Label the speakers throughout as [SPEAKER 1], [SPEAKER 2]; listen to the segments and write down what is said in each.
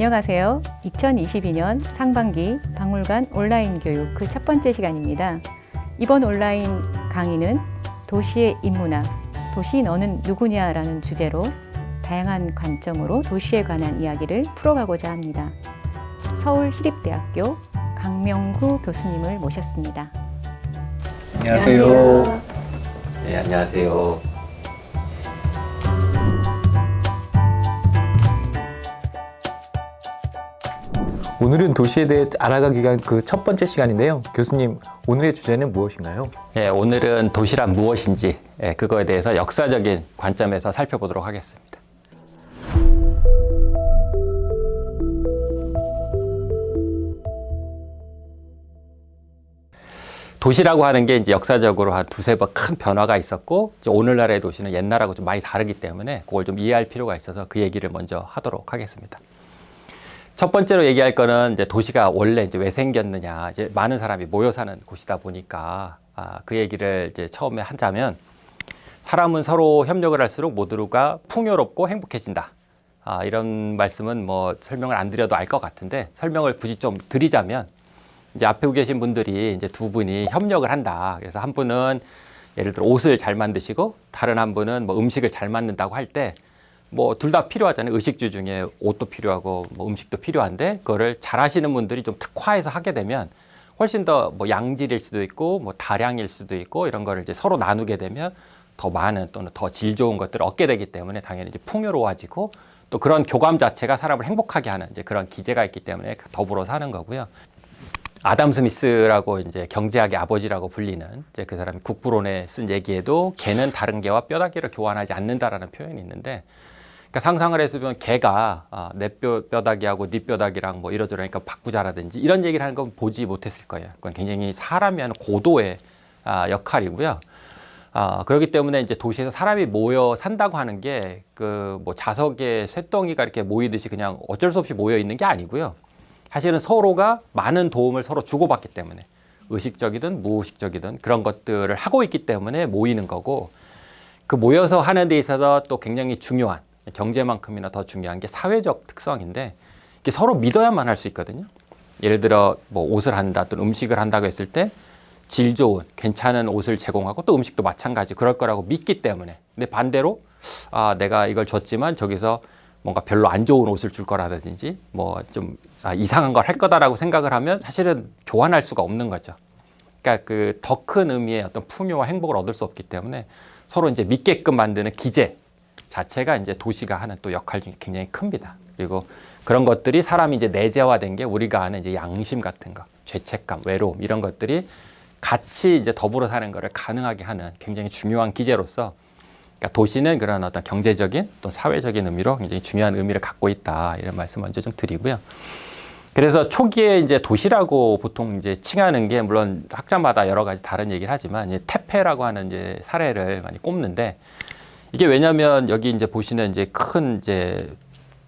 [SPEAKER 1] 안녕하세요. 2022년 상반기 박물관 온라인 교육 그 첫 번째 시간입니다. 이번 온라인 강의는 도시의 인문학, 도시 너는 누구냐라는 주제로 다양한 관점으로 도시에 관한 이야기를 풀어가고자 합니다. 서울시립대학교 강명구 교수님을 모셨습니다.
[SPEAKER 2] 안녕하세요. 네, 안녕하세요.
[SPEAKER 3] 오늘은 도시에 대해 알아가기 위한 그 첫 번째 시간인데요. 교수님, 오늘의 주제는 무엇인가요?
[SPEAKER 2] 네, 오늘은 도시란 무엇인지 그거에 대해서 역사적인 관점에서 살펴보도록 하겠습니다. 도시라고 하는 게 이제 역사적으로 한 두세 번 큰 변화가 있었고, 이제 오늘날의 도시는 옛날하고 좀 많이 다르기 때문에 그걸 좀 이해할 필요가 있어서 그 얘기를 먼저 하도록 하겠습니다. 첫 번째로 얘기할 거는 이제 도시가 원래 이제 왜 생겼느냐, 이제 많은 사람이 모여 사는 곳이다 보니까 그 얘기를 이제 처음에 하자면, 사람은 서로 협력을 할수록 모두가 풍요롭고 행복해진다. 이런 말씀은 뭐 설명을 안 드려도 알 것 같은데, 설명을 굳이 좀 드리자면, 이제 앞에 계신 분들이 이제 두 분이 협력을 한다. 그래서 한 분은 예를 들어 옷을 잘 만드시고, 다른 한 분은 뭐 음식을 잘 만든다고 할 때, 뭐 둘 다 필요하잖아요. 의식주 중에 옷도 필요하고 뭐 음식도 필요한데, 그거를 잘 하시는 분들이 좀 특화해서 하게 되면 훨씬 더 뭐 양질일 수도 있고 뭐 다량일 수도 있고, 이런 거를 이제 서로 나누게 되면 더 많은 또는 더 질 좋은 것들을 얻게 되기 때문에 당연히 이제 풍요로워지고, 또 그런 교감 자체가 사람을 행복하게 하는 이제 그런 기제가 있기 때문에 더불어 사는 거고요. 아담 스미스라고 이제 경제학의 아버지라고 불리는 이제 그 사람이 국부론에 쓴 얘기에도 개는 다른 개와 뼈다귀를 교환하지 않는다라는 표현이 있는데, 그러니까 상상을 해서 보면 개가 내 뼈다귀하고 네 뼈다귀랑 뭐 이러저러니까 바꾸자라든지 이런 얘기를 하는 건 보지 못했을 거예요. 그건 굉장히 사람이 하는 고도의 역할이고요. 그렇기 때문에 이제 도시에서 사람이 모여 산다고 하는 게 그 뭐 자석에 쇳덩이가 이렇게 모이듯이 그냥 어쩔 수 없이 모여 있는 게 아니고요. 사실은 서로가 많은 도움을 서로 주고받기 때문에, 의식적이든 무의식적이든 그런 것들을 하고 있기 때문에 모이는 거고, 그 모여서 하는 데 있어서 또 굉장히 중요한, 경제만큼이나 더 중요한 게 사회적 특성인데, 이게 서로 믿어야만 할 수 있거든요. 예를 들어 뭐 옷을 한다 또는 음식을 한다고 했을 때 질 좋은 괜찮은 옷을 제공하고, 또 음식도 마찬가지 그럴 거라고 믿기 때문에. 근데 반대로 내가 이걸 줬지만 저기서 뭔가 별로 안 좋은 옷을 줄 거라든지 뭐 좀 이상한 걸 할 거다라고 생각을 하면 사실은 교환할 수가 없는 거죠. 그러니까 그 더 큰 의미의 어떤 풍요와 행복을 얻을 수 없기 때문에 서로 이제 믿게끔 만드는 기제 자체가 이제 도시가 하는 또 역할 중에 굉장히 큽니다. 그리고 그런 것들이 사람이 이제 내재화된 게 우리가 아는 이제 양심 같은 거, 죄책감, 외로움 이런 것들이 같이 이제 더불어 사는 것을 가능하게 하는 굉장히 중요한 기제로서, 그러니까 도시는 그런 어떤 경제적인 또 사회적인 의미로 굉장히 중요한 의미를 갖고 있다. 이런 말씀 먼저 좀 드리고요. 그래서 초기에 이제 도시라고 보통 이제 칭하는 게, 물론 학자마다 여러 가지 다른 얘기를 하지만 이제 테페라고 하는 이제 사례를 많이 꼽는데, 이게 왜냐면 여기 이제 보시는 이제 큰 이제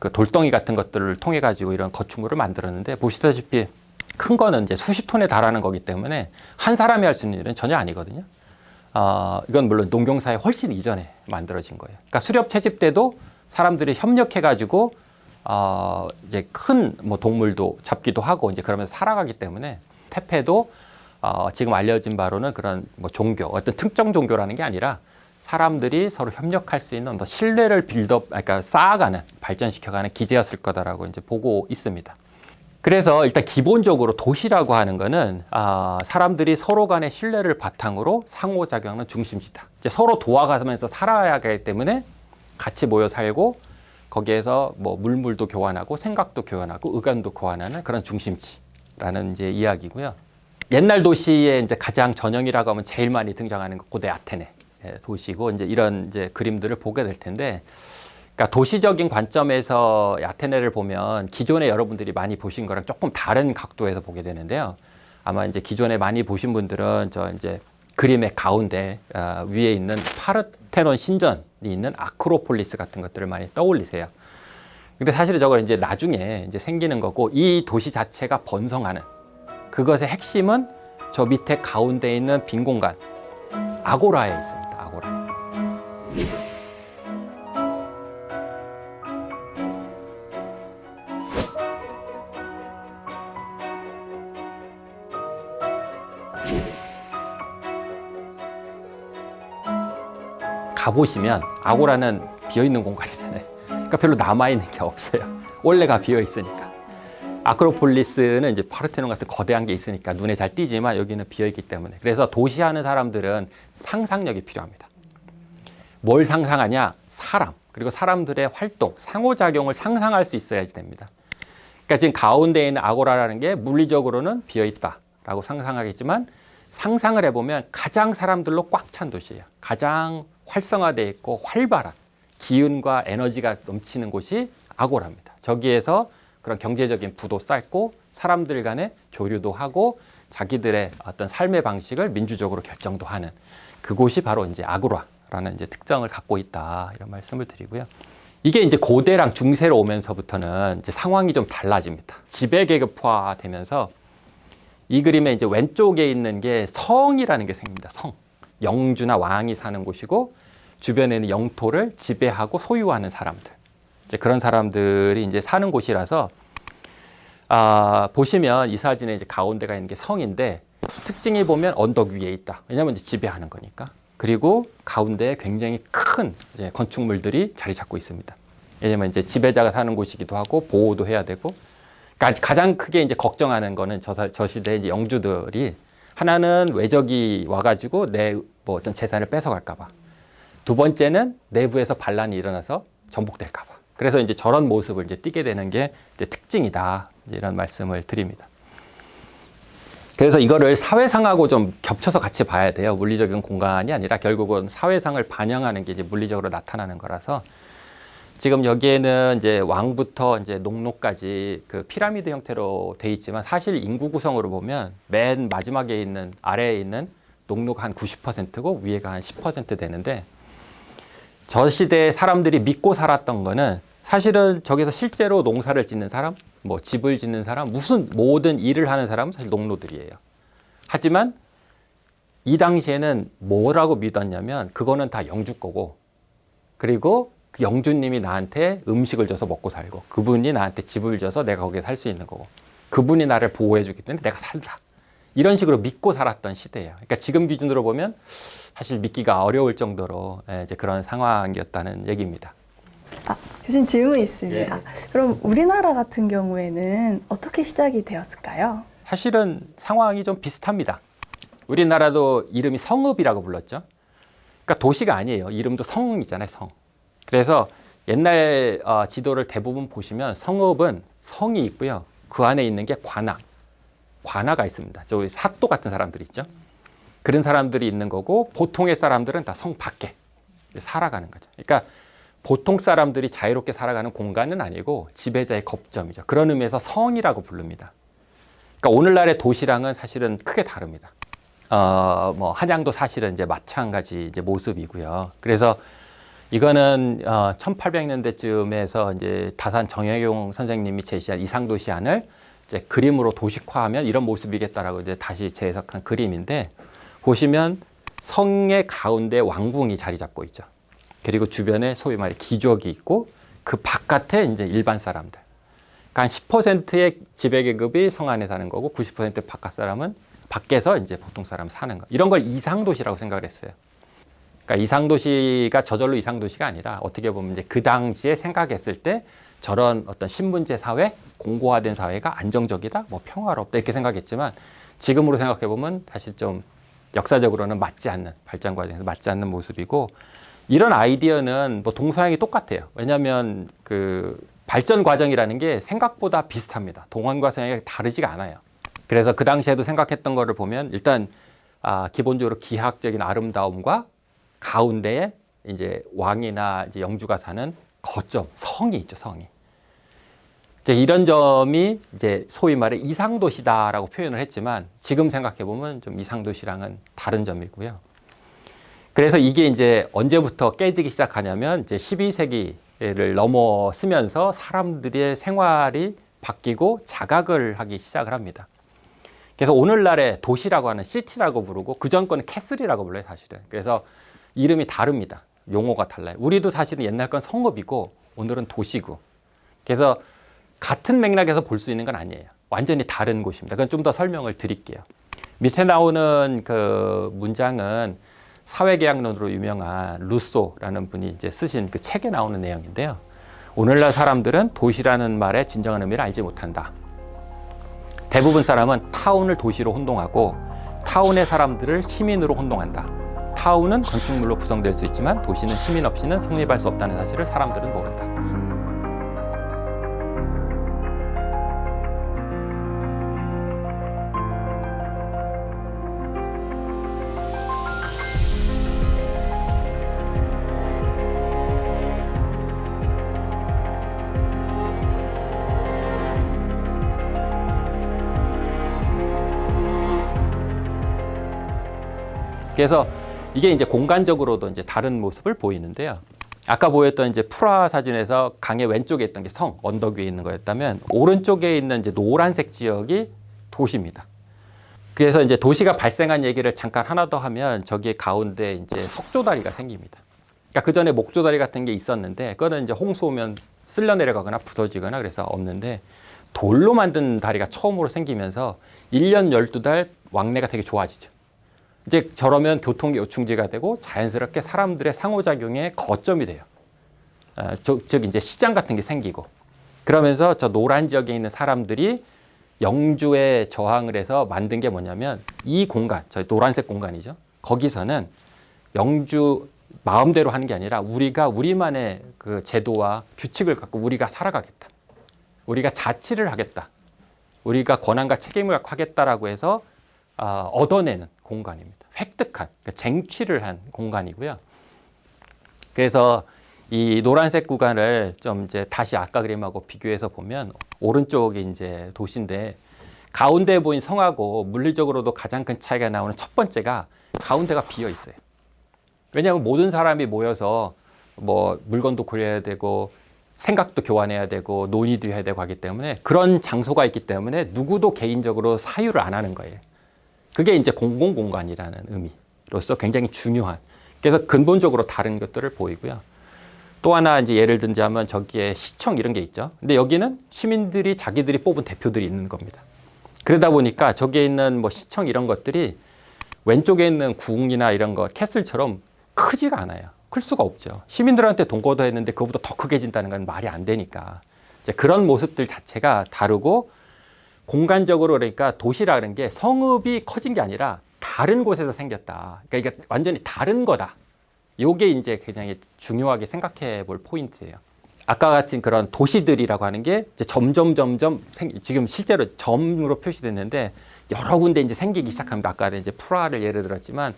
[SPEAKER 2] 그 돌덩이 같은 것들을 통해 가지고 이런 건축물을 만들었는데, 보시다시피 큰 거는 이제 수십 톤에 달하는 거기 때문에 한 사람이 할 수 있는 일은 전혀 아니거든요. 이건 물론 농경사회 훨씬 이전에 만들어진 거예요. 그러니까 수렵 채집 때도 사람들이 협력해가지고 이제 큰 뭐 동물도 잡기도 하고 이제 그러면서 살아가기 때문에, 태페도 지금 알려진 바로는 그런 뭐 종교, 어떤 특정 종교라는 게 아니라 사람들이 서로 협력할 수 있는 신뢰를 그러니까 쌓아가는, 발전시켜가는 기제였을 거다라고 이제 보고 있습니다. 그래서 일단 기본적으로 도시라고 하는 거는 사람들이 서로 간의 신뢰를 바탕으로 상호작용하는 중심지다. 이제 서로 도와가면서 살아야 하기 때문에 같이 모여 살고, 거기에서 뭐 물물도 교환하고 생각도 교환하고 의견도 교환하는 그런 중심지라는 이제 이야기고요. 옛날 도시의 이제 가장 전형이라고 하면 제일 많이 등장하는 거 고대 아테네 도시고, 이제 이런 이제 그림들을 보게 될 텐데, 그러니까 도시적인 관점에서 아테네를 보면 기존에 여러분들이 많이 보신 거랑 조금 다른 각도에서 보게 되는데요. 아마 이제 기존에 많이 보신 분들은 저 이제 그림의 가운데 위에 있는 파르테논 신전이 있는 아크로폴리스 같은 것들을 많이 떠올리세요. 근데 사실은 저걸 이제 나중에 이제 생기는 거고, 이 도시 자체가 번성하는 그것의 핵심은 저 밑에 가운데 있는 빈 공간 아고라에 있습니다. 아고라. 가보시면 아고라는 비어있는 공간이잖아요. 그러니까 별로 남아있는 게 없어요. 원래가 비어있으니까. 아크로폴리스는 이제 파르테논 같은 거대한 게 있으니까 눈에 잘 띄지만 여기는 비어있기 때문에. 그래서 도시하는 사람들은 상상력이 필요합니다. 뭘 상상하냐? 사람, 그리고 사람들의 활동, 상호작용을 상상할 수 있어야지 됩니다. 그러니까 지금 가운데에 있는 아고라라는 게 물리적으로는 비어있다라고 상상하겠지만 상상을 해보면 가장 사람들로 꽉 찬 도시예요. 가장 활성화되어 있고 활발한 기운과 에너지가 넘치는 곳이 아고라입니다. 저기에서 그런 경제적인 부도 쌓고 사람들 간의 교류도 하고 자기들의 어떤 삶의 방식을 민주적으로 결정도 하는 그곳이 바로 이제 아고라라는 이제 특성을 갖고 있다, 이런 말씀을 드리고요. 이게 이제 고대랑 중세로 오면서부터는 이제 상황이 좀 달라집니다. 지배계급화 되면서 이 그림의 이제 왼쪽에 있는 게 성이라는 게 생깁니다. 성. 영주나 왕이 사는 곳이고 주변에 있는 영토를 지배하고 소유하는 사람들. 이제 그런 사람들이 이제 사는 곳이라서 보시면 이 사진에 이제 가운데가 있는 게 성인데 특징이 보면 언덕 위에 있다. 왜냐하면 이제 지배하는 거니까. 그리고 가운데에 굉장히 큰 이제 건축물들이 자리 잡고 있습니다. 왜냐하면 이제 지배자가 사는 곳이기도 하고 보호도 해야 되고. 그러니까 가장 크게 이제 걱정하는 거는 저 시대 이제 영주들이 하나는 외적이 와가지고 내 뭐 어떤 재산을 뺏어갈까봐. 두 번째는 내부에서 반란이 일어나서 전복될까봐. 그래서 이제 저런 모습을 이제 띠게 되는 게 이제 특징이다, 이런 말씀을 드립니다. 그래서 이거를 사회상하고 좀 겹쳐서 같이 봐야 돼요. 물리적인 공간이 아니라 결국은 사회상을 반영하는 게 이제 물리적으로 나타나는 거라서 지금 여기에는 이제 왕부터 이제 농노까지 그 피라미드 형태로 돼 있지만 사실 인구 구성으로 보면 맨 마지막에 있는 아래에 있는 농노가 한 90%고 위에가 한 10% 되는데 저 시대에 사람들이 믿고 살았던 거는 사실은 저기서 실제로 농사를 짓는 사람, 뭐 집을 짓는 사람, 무슨 모든 일을 하는 사람은 사실 농노들이에요. 하지만 이 당시에는 뭐라고 믿었냐면 그거는 다 영주 거고 그리고 그 영주님이 나한테 음식을 줘서 먹고 살고 그분이 나한테 집을 줘서 내가 거기에 살 수 있는 거고 그분이 나를 보호해 주기 때문에 내가 살라. 이런 식으로 믿고 살았던 시대예요. 그러니까 지금 기준으로 보면 사실 믿기가 어려울 정도로 이제 그런 상황이었다는 얘기입니다.
[SPEAKER 4] 교수님 질문이 있습니다.
[SPEAKER 2] 예.
[SPEAKER 4] 그럼 우리나라 같은 경우에는 어떻게 시작이 되었을까요?
[SPEAKER 2] 사실은 상황이 좀 비슷합니다. 우리나라도 이름이 성읍이라고 불렀죠. 그러니까 도시가 아니에요. 이름도 성이잖아요, 성. 그래서 옛날 지도를 대부분 보시면 성읍은 성이 있고요. 그 안에 있는 게 관아가 있습니다. 저 사또 같은 사람들이 있죠. 그런 사람들이 있는 거고 보통의 사람들은 다 성 밖에 살아가는 거죠. 그러니까 보통 사람들이 자유롭게 살아가는 공간은 아니고 지배자의 거점이죠. 그런 의미에서 성이라고 부릅니다. 그러니까 오늘날의 도시랑은 사실은 크게 다릅니다. 뭐 한양도 사실은 이제 마찬가지 이제 모습이고요. 그래서 이거는 1800년대쯤에서 이제 다산 정혜용 선생님이 제시한 이상도시안을 이제 그림으로 도식화하면 이런 모습이겠다라고 이제 다시 재해석한 그림인데 보시면 성의 가운데 왕궁이 자리 잡고 있죠. 그리고 주변에 소위 말해 귀족이 있고 그 바깥에 이제 일반 사람들. 그러니까 한 10%의 지배계급이 성 안에 사는 거고 90% 바깥 사람은 밖에서 이제 보통 사람 사는 거. 이런 걸 이상도시라고 생각을 했어요. 그러니까 이상도시가 저절로 이상도시가 아니라 어떻게 보면 이제 그 당시에 생각했을 때 저런 어떤 신분제 사회, 공고화된 사회가 안정적이다, 뭐 평화롭다 이렇게 생각했지만 지금으로 생각해 보면 사실 좀 역사적으로는 맞지 않는 발전 과정에서 맞지 않는 모습이고 이런 아이디어는 뭐 동서양이 똑같아요. 왜냐하면 그 발전 과정이라는 게 생각보다 비슷합니다. 동원과 서양이 다르지가 않아요. 그래서 그 당시에도 생각했던 거를 보면 일단 기본적으로 기하학적인 아름다움과 가운데에 이제 왕이나 이제 영주가 사는 거점, 성이 있죠, 성이. 이제 이런 점이 이제 소위 말해 이상도시다라고 표현을 했지만 지금 생각해 보면 좀 이상도시랑은 다른 점이고요. 그래서 이게 이제 언제부터 깨지기 시작하냐면 이제 12세기를 넘어서면서 사람들의 생활이 바뀌고 자각을 하기 시작을 합니다. 그래서 오늘날의 도시라고 하는 시티라고 부르고 그전 거는 캐슬이라고 불러요, 사실은. 그래서 이름이 다릅니다. 용어가 달라요. 우리도 사실은 옛날 건 성읍이고 오늘은 도시고. 그래서 같은 맥락에서 볼 수 있는 건 아니에요. 완전히 다른 곳입니다. 그건 좀 더 설명을 드릴게요. 밑에 나오는 그 문장은 사회계약론으로 유명한 루소라는 분이 이제 쓰신 그 책에 나오는 내용인데요. 오늘날 사람들은 도시라는 말의 진정한 의미를 알지 못한다. 대부분 사람은 타운을 도시로 혼동하고 타운의 사람들을 시민으로 혼동한다. 타운은 건축물로 구성될 수 있지만 도시는 시민 없이는 성립할 수 없다는 사실을 사람들은 모른다. 그래서 이게 이제 공간적으로도 이제 다른 모습을 보이는데요. 아까 보였던 이제 프라 사진에서 강의 왼쪽에 있던 게 성, 언덕 위에 있는 거였다면 오른쪽에 있는 이제 노란색 지역이 도시입니다. 그래서 이제 도시가 발생한 얘기를 잠깐 하나 더 하면 저기 가운데 이제 석조다리가 생깁니다. 그러니까 그 전에 목조다리 같은 게 있었는데 그거는 이제 홍수 오면 쓸려 내려가거나 부서지거나 그래서 없는데 돌로 만든 다리가 처음으로 생기면서 1년 12달 왕래가 되게 좋아지죠. 이제 저러면 교통 요충지가 되고 자연스럽게 사람들의 상호작용의 거점이 돼요. 즉 이제 시장 같은 게 생기고 그러면서 저 노란 지역에 있는 사람들이 영주에 저항을 해서 만든 게 뭐냐면 이 공간, 저 노란색 공간이죠. 거기서는 영주 마음대로 하는 게 아니라 우리가 우리만의 그 제도와 규칙을 갖고 우리가 살아가겠다. 우리가 자치를 하겠다. 우리가 권한과 책임을 갖고 하겠다라고 해서 얻어내는 공간입니다. 획득한, 그러니까 쟁취를 한 공간이고요. 그래서 이 노란색 구간을 좀 이제 다시 아까 그림하고 비교해서 보면 오른쪽이 이제 도시인데 가운데에 보인 성하고 물리적으로도 가장 큰 차이가 나오는 첫 번째가 가운데가 비어 있어요. 왜냐하면 모든 사람이 모여서 뭐 물건도 고려해야 되고 생각도 교환해야 되고 논의도 해야 되고 하기 때문에 그런 장소가 있기 때문에 누구도 개인적으로 사유를 안 하는 거예요. 그게 이제 공공공간이라는 의미로서 굉장히 중요한, 그래서 근본적으로 다른 것들을 보이고요. 또 하나 이제 예를 들자면 저기에 시청 이런 게 있죠. 근데 여기는 시민들이 자기들이 뽑은 대표들이 있는 겁니다. 그러다 보니까 저기에 있는 뭐 시청 이런 것들이 왼쪽에 있는 궁이나 이런 거 캐슬처럼 크지가 않아요. 클 수가 없죠. 시민들한테 돈 걷어했는데 그거보다 더 크게 진다는 건 말이 안 되니까. 이제 그런 모습들 자체가 다르고 공간적으로 그러니까 도시라는 게 성읍이 커진 게 아니라 다른 곳에서 생겼다. 그러니까 이게 완전히 다른 거다. 이게 이제 굉장히 중요하게 생각해 볼 포인트예요. 아까 같은 그런 도시들이라고 하는 게 이제 점점 지금 실제로 점으로 표시됐는데 여러 군데 이제 생기기 시작합니다. 아까 이제 프라하를 예를 들었지만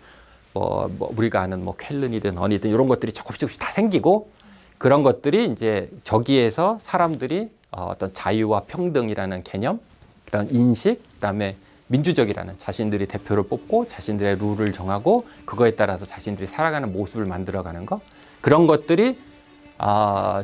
[SPEAKER 2] 뭐 우리가 아는 뭐 쾰른이든 어니든 이런 것들이 조금씩 다 생기고 그런 것들이 이제 저기에서 사람들이 어떤 자유와 평등이라는 개념, 그런 인식, 그다음에 민주적이라는 자신들이 대표를 뽑고 자신들의 룰을 정하고 그거에 따라서 자신들이 살아가는 모습을 만들어가는 거, 그런 것들이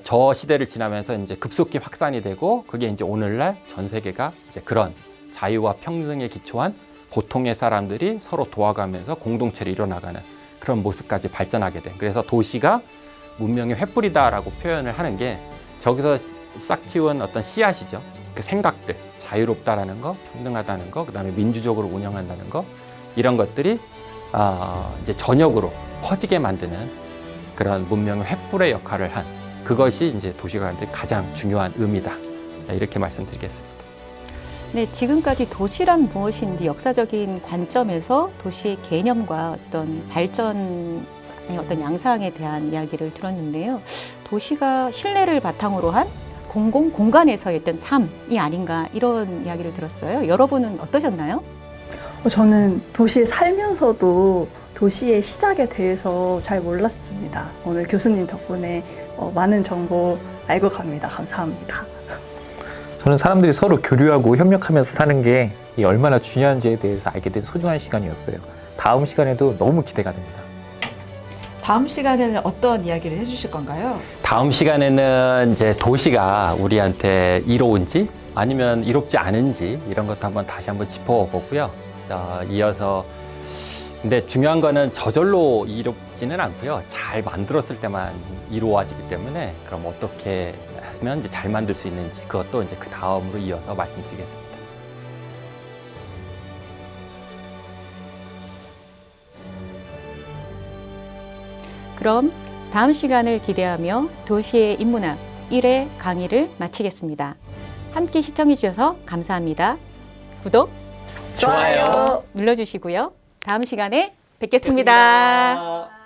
[SPEAKER 2] 저 시대를 지나면서 이제 급속히 확산이 되고 그게 이제 오늘날 전 세계가 이제 그런 자유와 평등에 기초한 보통의 사람들이 서로 도와가면서 공동체를 이뤄나가는 그런 모습까지 발전하게 된. 그래서 도시가 문명의 횃불이다라고 표현을 하는 게 저기서 싹 틔운 어떤 씨앗이죠. 그 생각들, 자유롭다라는 거, 평등하다는 거, 그다음에 민주적으로 운영한다는 거, 이런 것들이 이제 전역으로 퍼지게 만드는 그런 문명의 횃불의 역할을 한, 그것이 이제 도시가의 가장 중요한 의미다. 이렇게 말씀드리겠습니다.
[SPEAKER 1] 네, 지금까지 도시란 무엇인지 역사적인 관점에서 도시의 개념과 어떤 발전의 어떤 양상에 대한 이야기를 들었는데요. 도시가 신뢰를 바탕으로 한 공공 공간에서의 어떤 삶이 아닌가, 이런 이야기를 들었어요. 여러분은 어떠셨나요?
[SPEAKER 4] 저는 도시에 살면서도 도시의 시작에 대해서 잘 몰랐습니다. 오늘 교수님 덕분에 많은 정보 알고 갑니다. 감사합니다.
[SPEAKER 3] 저는 사람들이 서로 교류하고 협력하면서 사는 게 얼마나 중요한지에 대해서 알게 된 소중한 시간이었어요. 다음 시간에도 너무 기대가 됩니다.
[SPEAKER 5] 다음 시간에는 어떤 이야기를 해주실 건가요?
[SPEAKER 2] 다음 시간에는 이제 도시가 우리한테 이로운지 아니면 이롭지 않은지 이런 것도 한번 다시 한번 짚어보고요. 이어서 근데 중요한 거는 저절로 이롭지는 않고요. 잘 만들었을 때만 이루어지기 때문에 그럼 어떻게 하면 이제 잘 만들 수 있는지 그것도 이제 그 다음으로 이어서 말씀드리겠습니다.
[SPEAKER 1] 그럼 다음 시간을 기대하며 도시의 인문학 1회 강의를 마치겠습니다. 함께 시청해 주셔서 감사합니다. 구독,
[SPEAKER 4] 좋아요.
[SPEAKER 1] 눌러주시고요. 다음 시간에 뵙겠습니다.